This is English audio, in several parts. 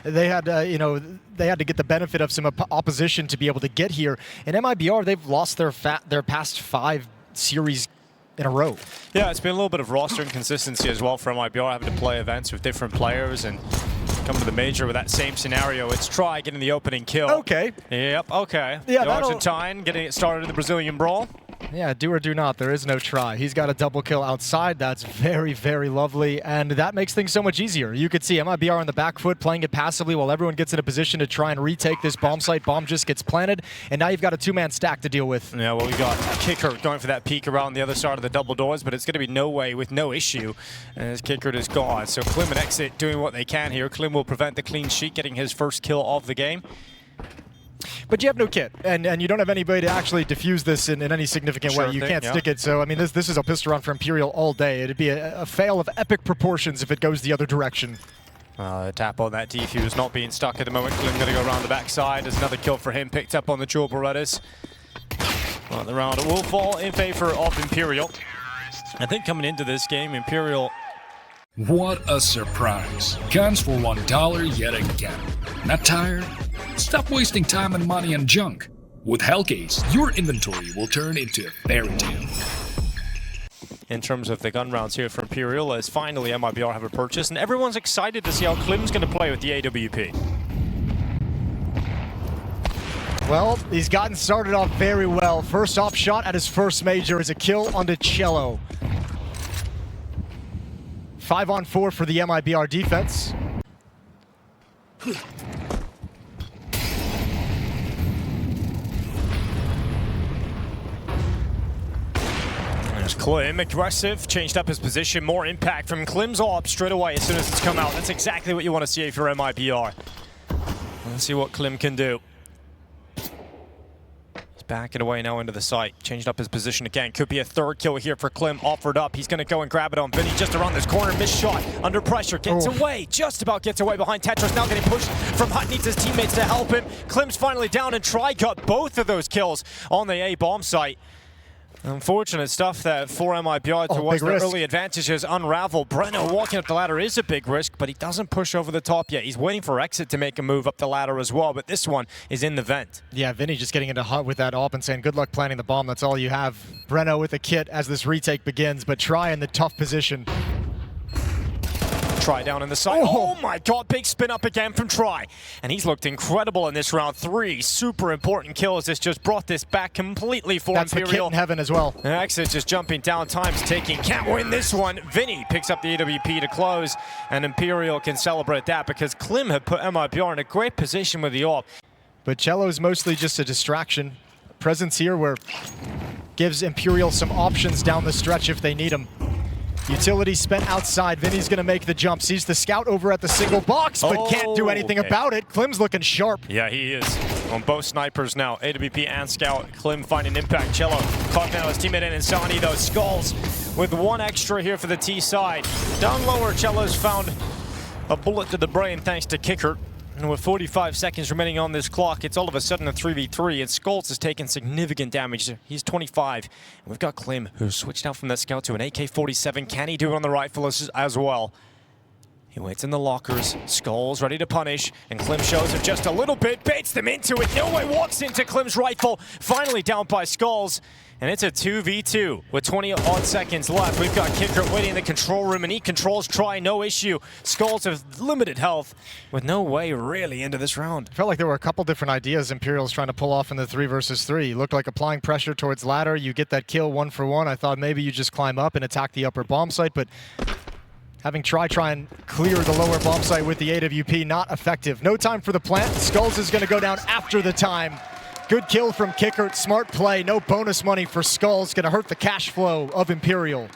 they had, you know, they had to get the benefit of some opposition to be able to get here. And MIBR, they've lost their past 5 series in a row. Yeah, it's been a little bit of roster inconsistency as well for MIBR, having to play events with different players and come to the major with that same scenario. It's Try getting the opening kill. Okay. Yep, okay. Yeah, the Argentine getting it started in the Brazilian brawl. Yeah, do or do not. There is no Try. He's got a double kill outside. That's very, very lovely, and that makes things so much easier. You could see MIBR on the back foot playing it passively while everyone gets in a position to try and retake this bomb site. Bomb just gets planted, and now you've got a 2-man stack to deal with. Yeah, well, we got Kicker going for that peek around the other side of the double doors, but it's going to be no way with no issue as Kicker is gone. So Clim and Exit doing what they can here. Clim will prevent the clean sheet, getting his first kill of the game. But you have no kit, and you don't have anybody to actually defuse this in any significant way. You can't stick it, so I mean, this is a pistol round for Imperial all day. It'd be a fail of epic proportions if it goes the other direction. Tap on that defuse, not being stuck at the moment. Clim going to go around the backside. There's another kill for him, picked up on the dual Berettas. Well, the round will fall in favor of Imperial. I think coming into this game, Imperial... What a surprise. Guns for $1 yet again. Not tired? Stop wasting time and money on junk. With Hellcase, your inventory will turn into a fairy tale. In terms of the gun rounds here for Imperial, as finally MIBR have a purchase, and everyone's excited to see how Clim's going to play with the AWP. Well, he's gotten started off very well. First off shot at his first major is a kill onto TYLOO. 5-on-4 for the MIBR defense. There's Clim, aggressive, changed up his position, more impact from Clim's AWP straight away as soon as it's come out. That's exactly what you want to see for MIBR. Let's see what Clim can do. Backing away now into the site. Changed up his position again. Could be a third kill here for Clim. Offered up. He's going to go and grab it on Vinny just around this corner. Missed shot. Under pressure. Gets away. Just about gets away behind Tetris. Now getting pushed from Hut. Needs his teammates to help him. Clim's finally down, and Try got both of those kills on the A bomb site. Unfortunate stuff that for MIBR towards their early advantages unravel. Breno walking up the ladder is a big risk, but he doesn't push over the top yet. He's waiting for Exit to make a move up the ladder as well, but this one is in the vent. Yeah, Vinny just getting into Hut with that AWP and saying, good luck planting the bomb, that's all you have. Breno with a kit as this retake begins, but Try in the tough position. Try down in the side. Oh my god, big spin up again from Try. And he's looked incredible in this round. 3 super important kills. This just brought this back completely for Imperial. That's the kit in heaven as well. Exit just jumping down, time's taking. Can't win this one. Vinny picks up the AWP to close, and Imperial can celebrate that because Clim had put MIBR in a great position with the AWP. But TYLOO's mostly just a distraction. Presence here where gives Imperial some options down the stretch if they need them. Utility spent outside. Vinny's going to make the jump. Sees the scout over at the single box, but can't do anything about it. Clim's looking sharp. Yeah, he is. On both snipers now. AWP and scout. Clim finding impact. TYLOO caught now his teammate in Insani, though. Skulls with 1 extra here for the T side. Down lower, TYLOO's found a bullet to the brain thanks to Kicker. And with 45 seconds remaining on this clock, it's all of a sudden a 3v3, and Skulls has taken significant damage. He's 25. And we've got Clim, who's switched out from that scout to an AK-47. Can he do it on the rifle as well? He waits in the lockers. Skulls ready to punish, and Clim shows him just a little bit, baits them into it. No way, walks into Clim's rifle. Finally down by Skulls, and it's a 2v2 with 20-odd seconds left. We've got Kicker waiting in the control room, and he controls Try, no issue. Skulls have limited health with no way really into this round. Felt like there were a couple different ideas Imperial's trying to pull off in the 3 versus 3. Looked like applying pressure towards ladder. You get that kill 1 for 1. I thought maybe you just climb up and attack the upper bomb site, but having try and clear the lower bomb site with the AWP, not effective. No time for the plant. Skulls is going to go down after the time. Good kill from Kicker. Smart play. No bonus money for Skulls. Going to hurt the cash flow of Imperial.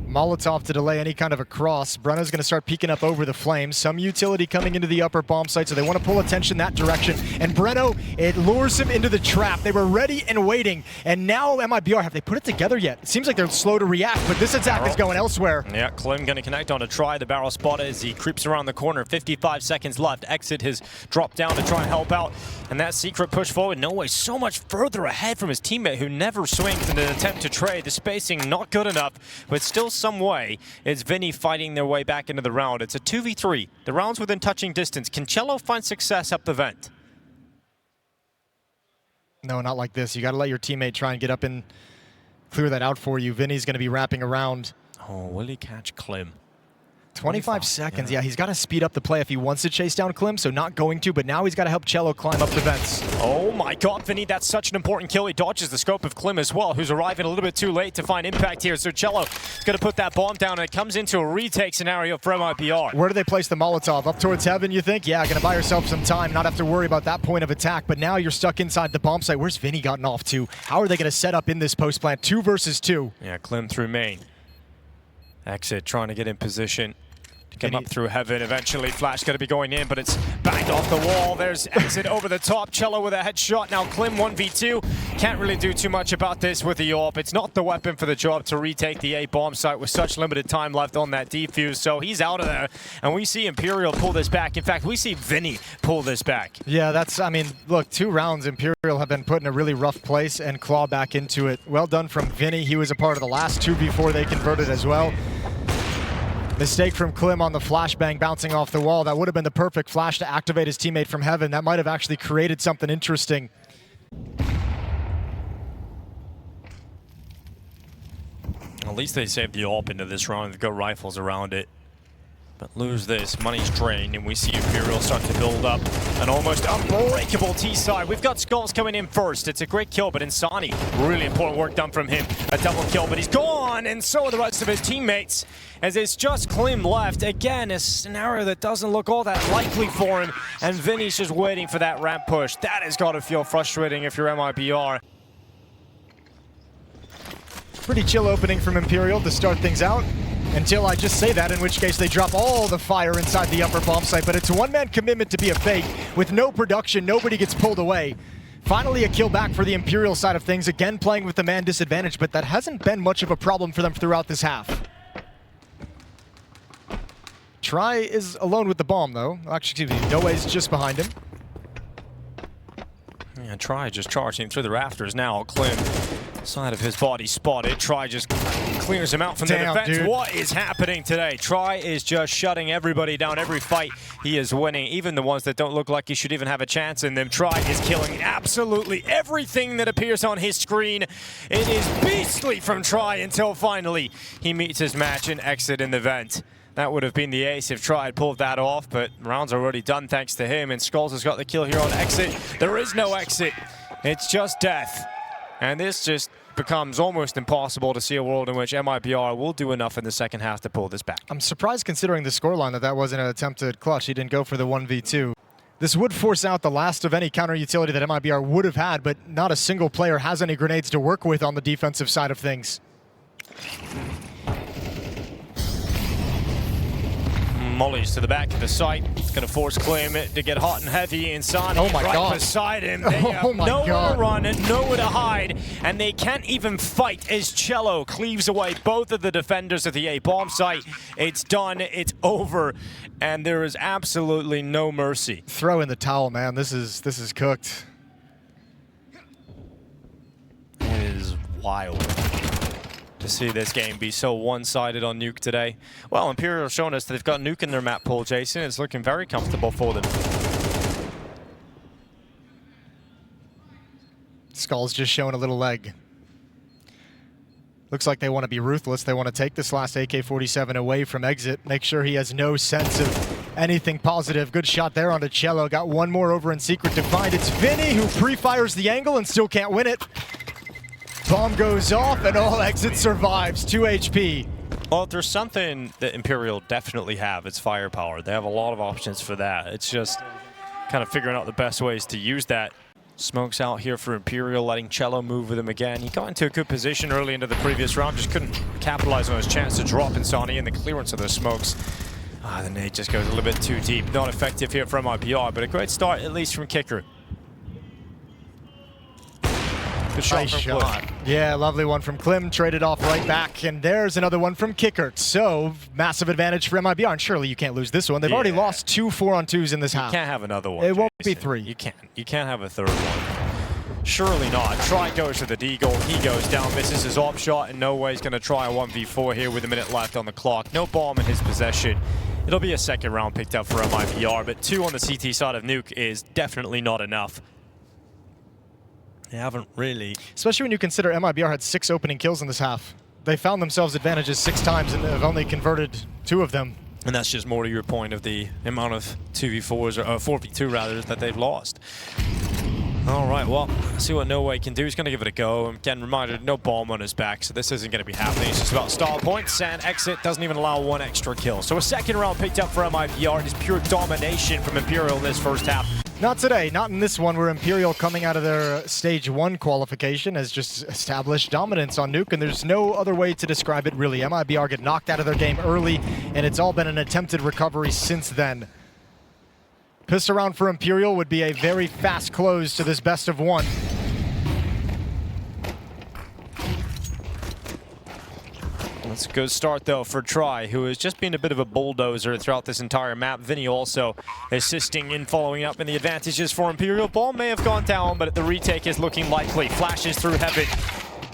Molotov to delay any kind of a cross. Breno's going to start peeking up over the flames. Some utility coming into the upper bomb site, so they want to pull attention that direction. And Breno, it lures him into the trap. They were ready and waiting. And now MIBR, have they put it together yet? It seems like they're slow to react, but this attack is going elsewhere. Yeah, Clim going to connect on a Try. The barrel spot as he creeps around the corner. 55 seconds left. Exit has dropped down to try and help out. And that secret push forward, no way, so much further ahead from his teammate who never swings in an attempt to trade. The spacing not good enough, but still some way, it's Vinny fighting their way back into the round. It's a 2v3. The round's within touching distance. Can TYLOO find success up the vent? No, not like this. You got to let your teammate try and get up and clear that out for you. Vinny's going to be wrapping around. Oh, will he catch Clim? 25 seconds. Yeah, he's got to speed up the play if he wants to chase down Clim, so not going to, but now he's got to help TYLOO climb up the vents. Oh my god, Vinny, that's such an important kill. He dodges the scope of Clim as well, who's arriving a little bit too late to find impact here. So TYLOO is going to put that bomb down, and it comes into a retake scenario for MIBR. Where do they place the Molotov? Up towards heaven, you think? Yeah, going to buy yourself some time, not have to worry about that point of attack, but now you're stuck inside the bomb site. Where's Vinny gotten off to? How are they going to set up in this post plant? 2 versus 2. Yeah, Clim through main. Exit trying to get in position. Come up through heaven. Eventually, Flash going to be going in, but it's banged off the wall. There's Exit over the top. TYLOO with a headshot. Now Clim 1v2. Can't really do too much about this with the AWP. It's not the weapon for the job to retake the A bomb site with such limited time left on that defuse. So he's out of there. And we see Imperial pull this back. In fact, we see Vinny pull this back. Yeah, that's, I mean, look, 2 rounds. Imperial have been put in a really rough place and claw back into it. Well done from Vinny. He was a part of the last 2 before they converted as well. Mistake from Clim on the flashbang bouncing off the wall. That would have been the perfect flash to activate his teammate from heaven. That might have actually created something interesting. At least they saved the AWP into this round. They've got rifles around it. But lose this, money's drained, and we see Imperial start to build up an almost unbreakable T-side. We've got Skulls coming in first. It's a great kill, but Insani, really important work done from him. A double kill, but he's gone, and so are the rest of his teammates, as it's just Clim left. Again, a scenario that doesn't look all that likely for him, and Vinny's just waiting for that ramp push. That has got to feel frustrating if you're MIBR. Pretty chill opening from Imperial to start things out. Until I just say that, in which case they drop all the fire inside the upper bomb site. But it's a one-man commitment to be a fake. With no production, nobody gets pulled away. Finally a kill back for the Imperial side of things. Again, playing with the man disadvantage, but that hasn't been much of a problem for them throughout this half. Try is alone with the bomb, though. Actually, excuse me, Noe's just behind him. Yeah, Try just charging through the rafters now. Clim, side of his body spotted. Try just clears him out from the defense. Dude. What is happening today? Try is just shutting everybody down. Every fight he is winning, even the ones that don't look like he should even have a chance in them. Try is killing absolutely everything that appears on his screen. It is beastly from Try until finally he meets his match and Exit in the vent. That would have been the ace if Try had pulled that off, but round's already done thanks to him, and Skulls has got the kill here on Exit. There is no Exit. It's just death. And this just becomes almost impossible to see a world in which MIBR will do enough in the second half to pull this back. I'm surprised, considering the scoreline, that wasn't an attempted clutch. He didn't go for the 1v2. This would force out the last of any counter utility that MIBR would have had, but not a single player has any grenades to work with on the defensive side of things. Mollies to the back of the site. It's going to force Clim to get hot and heavy. Insani right beside him. They have nowhere to run and nowhere to hide. And they can't even fight as TYLOO cleaves away both of the defenders of the A bomb site. It's done. It's over. And there is absolutely no mercy. Throw in the towel, man. This is cooked. It is wild to see this game be so one-sided on Nuke today. Well, Imperial have shown us that they've got Nuke in their map pool, Jason. It's looking very comfortable for them. Skull's just showing a little leg. Looks like they want to be ruthless. They want to take this last AK-47 away from Exit, make sure he has no sense of anything positive. Good shot there onto TYLOO. Got one more over in secret to find. It's Vinny who pre-fires the angle and still can't win it. Bomb goes off and all Exit survives. 2 HP. Well, if there's something that Imperial definitely have, it's firepower. They have a lot of options for that. It's just kind of figuring out the best ways to use that. Smokes out here for Imperial, letting TYLOO move with him again. He got into a good position early into the previous round, just couldn't capitalize on his chance to drop Insani and the clearance of those smokes. The nade just goes a little bit too deep. Not effective here from MIBR, but a great start, at least from Kicker. Good shot nice from shot. Clim. Yeah, lovely one from Clim, traded off right back, and there's another one from Kicker. So, massive advantage for MIBR, and surely you can't lose this one. They've already lost 2 4-on-2s in this half. You can't have another one, It won't Jason. be 3. You can't have a third one. Surely not. Try goes to the Deagle. He goes down, misses his op shot, and no way he's going to try a 1v4 here with a minute left on the clock. No bomb in his possession. It'll be a second round picked up for MIBR, but 2 on the CT side of Nuke is definitely not enough. They haven't really. Especially when you consider MIBR had 6 opening kills in this half. They found themselves advantages 6 times and have only converted 2 of them. And that's just more to your point of the amount of 2v4s, or 4v2 rather, that they've lost. All right, well, see what No Way can do. He's going to give it a go. Again, reminder, no bomb on his back, so this isn't going to be happening. It's just about stall points, and exit doesn't even allow 1 extra kill. So a second round picked up for MIBR. It is pure domination from Imperial in this first half. Not today, not in this one, where Imperial, coming out of their Stage 1 qualification, has just established dominance on Nuke, and there's no other way to describe it, really. MIBR get knocked out of their game early, and it's all been an attempted recovery since then. Pissed around for Imperial would be a very fast close to this best of 1. That's a good start, though, for Try, who has just been a bit of a bulldozer throughout this entire map. Vinny also assisting in following up in the advantages for Imperial. Ball may have gone down, but the retake is looking likely. Flashes through heaven.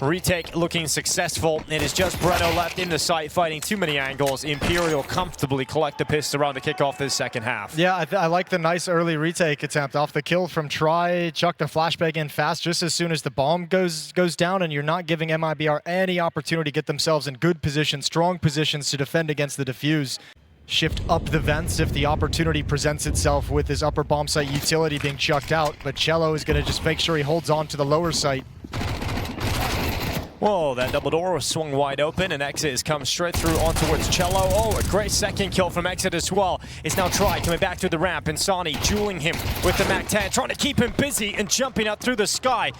Retake looking successful. It is just Breno left in the site, fighting too many angles. Imperial comfortably collect the pistol round to kick off this second half. Yeah, I like the nice early retake attempt off the kill from Try. Chuck the flashbang in fast just as soon as the bomb goes down, and you're not giving MIBR any opportunity to get themselves in good position, strong positions to defend against the defuse. Shift up the vents if the opportunity presents itself with his upper bomb site utility being chucked out, but Cello is going to just make sure he holds on to the lower site. Whoa, that double door was swung wide open, and Exit has come straight through on towards Cello. Oh, a great second kill from Exit as well. It's now Try coming back to the ramp, and Sani dueling him with the MAC-10, trying to keep him busy and jumping up through the sky.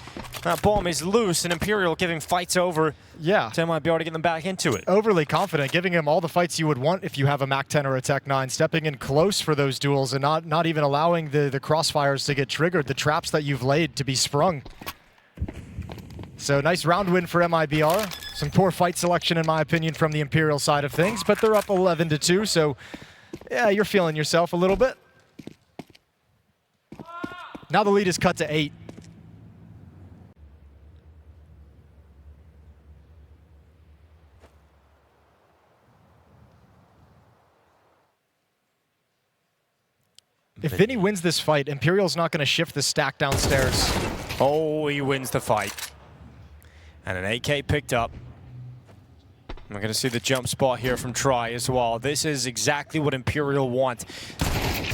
That bomb is loose, and Imperial giving fights over to MIBR to get them back into it. Overly confident, giving him all the fights you would want if you have a MAC-10 or a Tech-9, stepping in close for those duels and not even allowing the crossfires to get triggered, the traps that you've laid to be sprung. So nice round win for MIBR. Some poor fight selection, in my opinion, from the Imperial side of things, but they're up 11-2, so yeah, you're feeling yourself a little bit. Now the lead is cut to 8. If Vinny wins this fight, Imperial's not going to shift the stack downstairs. Oh, he wins the fight. And an AK picked up. We're going to see the jump spot here from Try as well. This is exactly what Imperial want.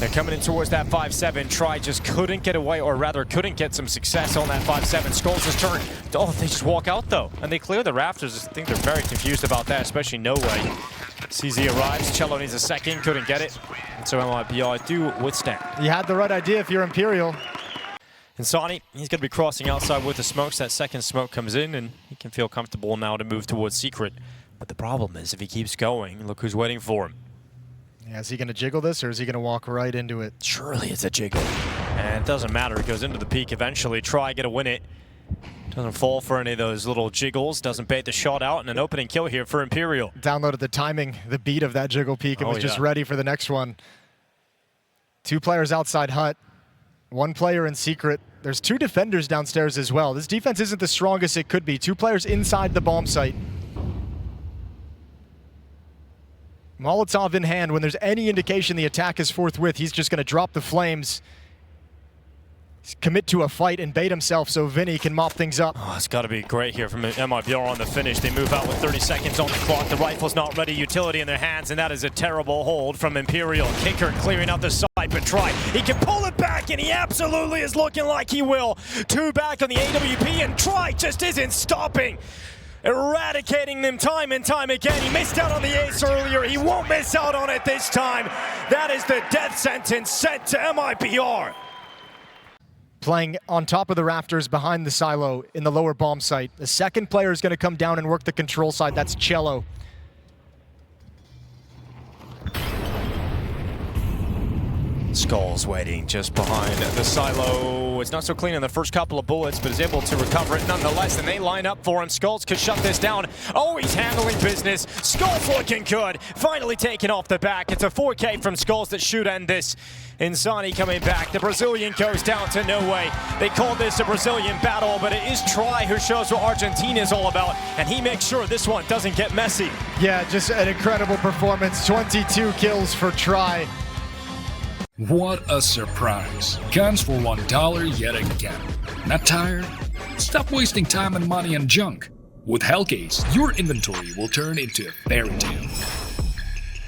They're coming in towards that 5-7. Try just couldn't get away, or rather couldn't get some success on that 5-7. Skulls his turn. Oh, they just walk out though. And they clear the rafters. I think they're very confused about that, especially No Way. CZ arrives. Cello needs a second. Couldn't get it. And so MIBR do withstand. You had the right idea if you're Imperial. And Sani, he's going to be crossing outside with the smokes. That second smoke comes in, and he can feel comfortable now to move towards Secret. But the problem is, if he keeps going, look who's waiting for him. Yeah, is he going to jiggle this, or is he going to walk right into it? Surely it's a jiggle. And it doesn't matter. He goes into the peak eventually. Try to win it. Doesn't fall for any of those little jiggles. Doesn't bait the shot out. And an opening kill here for Imperial. Downloaded the timing, the beat of that jiggle peak, and was just ready for the next one. 2 players outside hut. 1 player in Secret. There's 2 defenders downstairs as well. This defense isn't the strongest it could be. 2 players inside the bomb site. Molotov in hand. When there's any indication the attack is forthwith, he's just going to drop the flames, commit to a fight, and bait himself so Vinny can mop things up. Oh, it's got to be great here from MIBR on the finish. They move out with 30 seconds on the clock. The rifle's not ready. Utility in their hands, and that is a terrible hold from Imperial. Kicker clearing out the side, but Try. He can pull it back, and he absolutely is looking like he will. 2 back on the AWP, and Try just isn't stopping. Eradicating them time and time again. He missed out on the ace earlier. He won't miss out on it this time. That is the death sentence sent to MIBR. Playing on top of the rafters behind the silo in the lower bomb site. The second player is going to come down and work the control side. That's Cello. Skulls waiting just behind the silo. It's not so clean in the first couple of bullets, but is able to recover it nonetheless, and they line up for him. Skulls could shut this down. Oh, he's handling business. Skulls looking good. Finally taken off the back. It's a 4K from Skulls that should end this. Insani coming back. The Brazilian goes down to no way. They called this a Brazilian battle, but it is Try who shows what Argentina is all about, and he makes sure this one doesn't get messy. Yeah, just an incredible performance. 22 kills for Try. What a surprise. Guns for $1 yet again. Not tired? Stop wasting time and money on junk. With Hellcase, your inventory will turn into a fairy tale.